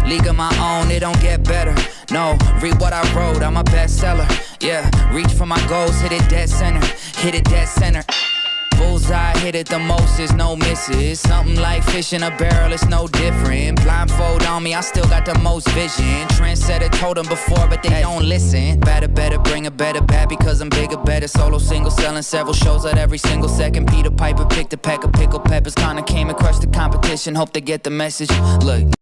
League of my own, it don't get better. No, read what I wrote, I'm a bestseller. Yeah, reach for my goals, hit it dead center. Hit it dead center. Bullseye, hit it the most, there's no misses. Something like fish in a barrel, it's no different. Blindfold on me, I still got the most vision. Trendsetter told them before, but they don't listen. Better, bring a better bad because I'm bigger, better. Solo, single, selling several shows at every single second. Peter Piper picked a pack of pickled peppers. Kinda came and crushed the competition, hope they get the message. Look.